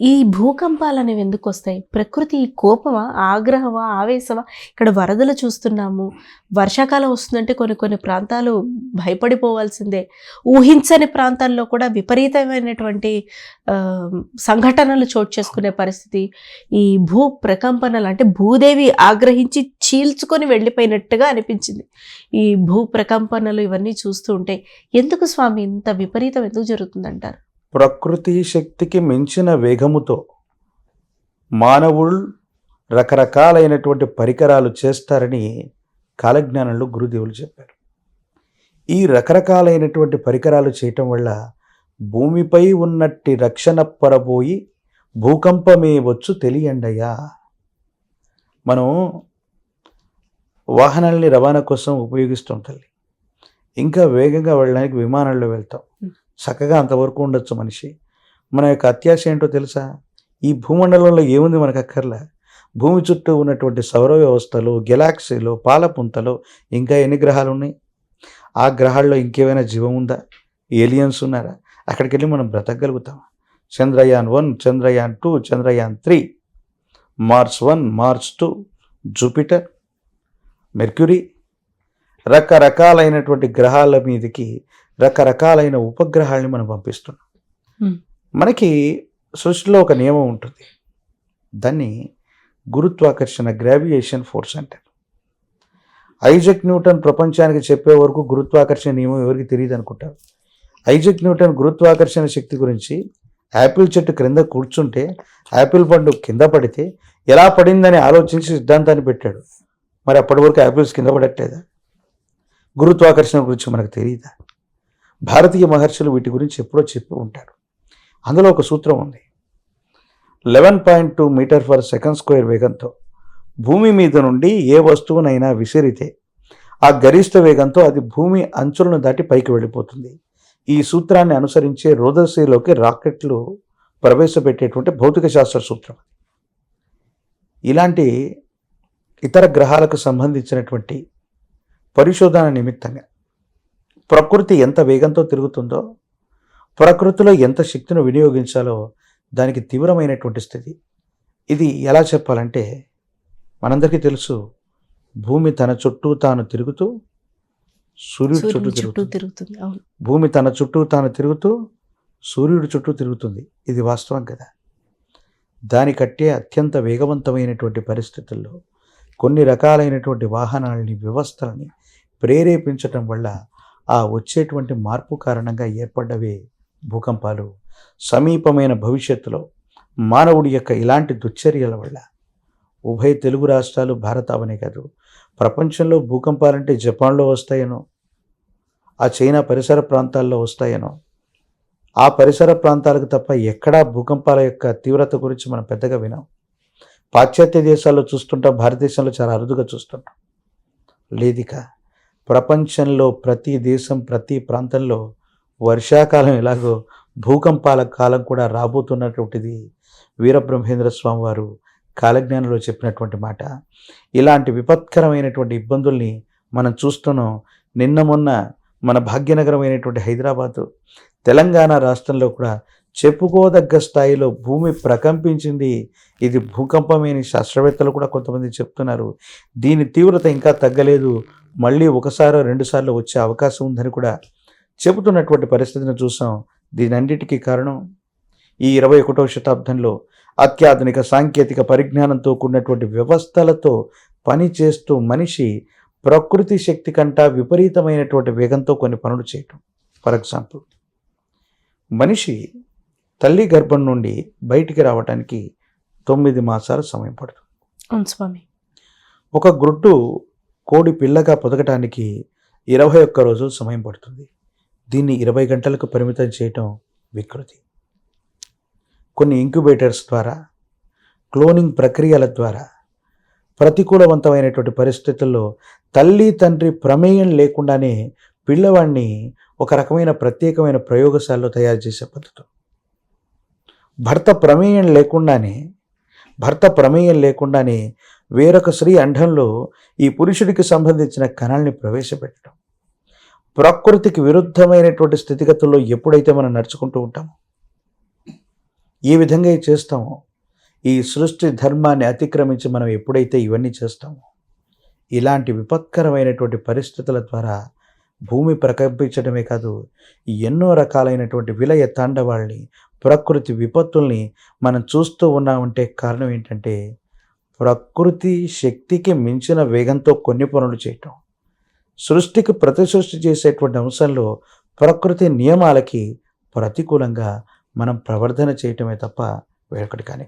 ఈ భూకంపాలనేవి ఎందుకొస్తాయి? ప్రకృతి కోపమా? ఆగ్రహమా? ఆవేశమా? ఇక్కడ వరదలు చూస్తున్నాము. వర్షాకాలం వస్తుందంటే కొన్ని కొన్ని ప్రాంతాలు భయపడిపోవాల్సిందే. ఊహించని ప్రాంతాల్లో కూడా విపరీతమైనటువంటి సంఘటనలు చోటు చేసుకునే పరిస్థితి. ఈ భూ ప్రకంపనలు అంటే భూదేవి ఆగ్రహించి చీల్చుకొని వెళ్ళిపోయినట్టుగా అనిపించింది. ఈ భూ ప్రకంపనలు ఇవన్నీ చూస్తూ ఉంటే ఎందుకు స్వామి ఇంత విపరీతం ఎందుకు జరుగుతుందంటారు? ప్రకృతి శక్తికి మించిన వేగముతో మానవులు రకరకాలైనటువంటి పరికరాలు చేస్తారని కాలజ్ఞానంలో గురుదేవులు చెప్పారు. ఈ రకరకాలైనటువంటి పరికరాలు చేయటం వల్ల భూమిపై ఉన్నట్టి రక్షణ పొరబోయి భూకంపమే వచ్చు తెలియండయ్యా. మనం వాహనాలని రవాణా కోసం ఉపయోగిస్తాం తల్లి. ఇంకా వేగంగా వెళ్ళడానికి విమానాల్లో వెళ్తాం. చక్కగా అంతవరకు ఉండొచ్చు మనిషి. మన యొక్క అత్యాశ ఏంటో తెలుసా? ఈ భూమండలంలో ఏముంది మనకు అక్కర్లే. భూమి చుట్టూ ఉన్నటువంటి సౌర వ్యవస్థలు, గెలాక్సీలు, పాలపుంతలు, ఇంకా ఎన్ని గ్రహాలు ఉన్నాయి? ఆ గ్రహాల్లో ఇంకేమైనా జీవం ఉందా? ఏలియన్స్ ఉన్నారా? అక్కడికి వెళ్ళి మనం బ్రతకగలుగుతాం. Chandrayaan 1, Chandrayaan 2, Chandrayaan 3, Mars 1, Mars 2, Jupiter, Mercury, రకరకాలైనటువంటి గ్రహాల మీదకి రకరకాలైన ఉపగ్రహాలని మనం పంపిస్తున్నాం. మనకి సృష్టిలో ఒక నియమం ఉంటుంది. దాన్ని గురుత్వాకర్షణ, గ్రావియేషన్ ఫోర్స్ అంటారు. ఐజక్ న్యూటన్ ప్రపంచానికి చెప్పే వరకు గురుత్వాకర్షణ నియమం ఎవరికి తెలియదు అనుకుంటారు. ఐజక్ న్యూటన్ గురుత్వాకర్షణ శక్తి గురించి యాపిల్ చెట్టు క్రింద కూర్చుంటే యాపిల్ పండు కింద పడితే ఎలా పడిందని ఆలోచించి సిద్ధాంతాన్ని పెట్టాడు. మరి అప్పటి వరకు యాపిల్స్ కింద పడట్లేదా? గురుత్వాకర్షణ గురించి మనకు తెలియదా? భారతీయ మహర్షులు వీటి గురించి ఎప్పుడో చెప్పి ఉంటారు. అందులో ఒక సూత్రం ఉంది. 11.2 మీటర్ పర్ సెకండ్ స్క్వేర్ వేగంతో భూమి మీద నుండి ఏ వస్తువునైనా విసిరితే ఆ గరిష్ట వేగంతో అది భూమి అంచులను దాటి పైకి వెళ్ళిపోతుంది. ఈ సూత్రాన్ని అనుసరించే రోదసీలోకి రాకెట్లు ప్రవేశపెట్టేటువంటి భౌతిక శాస్త్ర సూత్రం. ఇలాంటి ఇతర గ్రహాలకు సంబంధించినటువంటి పరిశోధన నిమిత్తంగా ప్రకృతి ఎంత వేగంతో తిరుగుతుందో, ప్రకృతిలో ఎంత శక్తిని వినియోగించాలో దానికి తీవ్రమైనటువంటి స్థితి. ఇది ఎలా చెప్పాలంటే మనందరికీ తెలుసు, భూమి తన చుట్టూ తాను తిరుగుతూ సూర్యుడి చుట్టూ తిరుగుతుంది. భూమి తన చుట్టూ తాను తిరుగుతూ సూర్యుడి చుట్టూ తిరుగుతుంది. ఇది వాస్తవం కదా. దానికంటే అత్యంత వేగవంతమైనటువంటి పరిస్థితుల్లో కొన్ని రకాలైనటువంటి వాహనాలని, వ్యవస్థలని ప్రేరేపించటం వల్ల ఆ వచ్చేటువంటి మార్పు కారణంగా ఏర్పడ్డవే భూకంపాలు. సమీపమైన భవిష్యత్తులో మానవుడి యొక్క ఇలాంటి దుశ్చర్యల వల్ల ఉభయ తెలుగు రాష్ట్రాలు, భారత అవనే కాదు, ప్రపంచంలో భూకంపాలంటే జపాన్లో వస్తాయనో, ఆ చైనా పరిసర ప్రాంతాల్లో వస్తాయనో, ఆ పరిసర ప్రాంతాలకు తప్ప ఎక్కడా భూకంపాల యొక్క తీవ్రత గురించి మనం పెద్దగా వినాం. పాశ్చాత్య దేశాల్లో చూస్తుంటాం, భారతదేశంలో చాలా అరుదుగా చూస్తుంటాం. లేదిక ప్రపంచంలో ప్రతి దేశం, ప్రతి ప్రాంతంలో వర్షాకాలం ఎలాగో భూకంపాల కాలం కూడా రాబోతున్నటువంటిది వీరబ్రహ్మేంద్ర స్వామి వారు కాలజ్ఞానంలో చెప్పినటువంటి మాట. ఇలాంటి విపత్కరమైనటువంటి ఇబ్బందుల్ని మనం చూస్తున్నాం. నిన్న మొన్న మన భాగ్యనగరమైనటువంటి హైదరాబాదు, తెలంగాణ రాష్ట్రంలో కూడా చెప్పుకోదగ్గ స్థాయిలో భూమి ప్రకంపించింది. ఇది భూకంపమేని శాస్త్రవేత్తలు కూడా కొంతమంది చెప్తున్నారు. దీని తీవ్రత ఇంకా తగ్గలేదు, మళ్ళీ ఒకసారి రెండుసార్లు వచ్చే అవకాశం ఉందని కూడా చెబుతున్నటువంటి పరిస్థితిని చూసాం. దీనన్నిటికీ కారణం ఈ 21వ శతాబ్దంలో అత్యాధునిక సాంకేతిక పరిజ్ఞానంతో కూడినటువంటి వ్యవస్థలతో పనిచేస్తూ మనిషి ప్రకృతి శక్తి కంటా విపరీతమైనటువంటి వేగంతో కొన్ని పనులు చేయటం. ఫర్ ఎగ్జాంపుల్, మనిషి తల్లి గర్భం నుండి బయటికి రావడానికి 9 మాసాల సమయం పడుతుంది. ఒక గుడ్డు కోడి పిల్లగా పొదగటానికి 21 రోజులు సమయం పడుతుంది. దీన్ని 20 గంటలకు పరిమితం చేయటం వికృతి. కొన్ని ఇంక్యుబేటర్స్ ద్వారా, క్లోనింగ్ ప్రక్రియల ద్వారా ప్రతికూలవంతమైనటువంటి పరిస్థితుల్లో తల్లి తండ్రి ప్రమేయం లేకుండానే పిల్లవాడిని ఒక రకమైన ప్రత్యేకమైన ప్రయోగశాలలో తయారు చేసే పద్ధతి. భర్త ప్రమేయం లేకుండానే వేరొక స్త్రీ అండంలో ఈ పురుషుడికి సంబంధించిన కణాలని ప్రవేశపెట్టడం. ప్రకృతికి విరుద్ధమైనటువంటి స్థితిగతుల్లో ఎప్పుడైతే మనం నడుచుకుంటూ ఉంటామో ఈ విధంగా ఇది చేస్తామో, ఈ సృష్టి ధర్మాన్ని అతిక్రమించి మనం ఎప్పుడైతే ఇవన్నీ చేస్తామో, ఇలాంటి విపత్కరమైనటువంటి పరిస్థితుల ద్వారా భూమి ప్రకంపించడమే కాదు, ఎన్నో రకాలైనటువంటి విలయ తాండవాల్ని, ప్రకృతి విపత్తుల్ని మనం చూస్తూ ఉన్నామంటే కారణం ఏంటంటే, ప్రకృతి శక్తికి మించిన వేగంతో కొన్ని పనులు చేయటం. సృష్టికి ప్రతి సృష్టి చేసేటువంటి అంశంలో ప్రకృతి నియమాలకి ప్రతికూలంగా మనం ప్రవర్ధన చేయటమే తప్ప వేరొకటి కానీ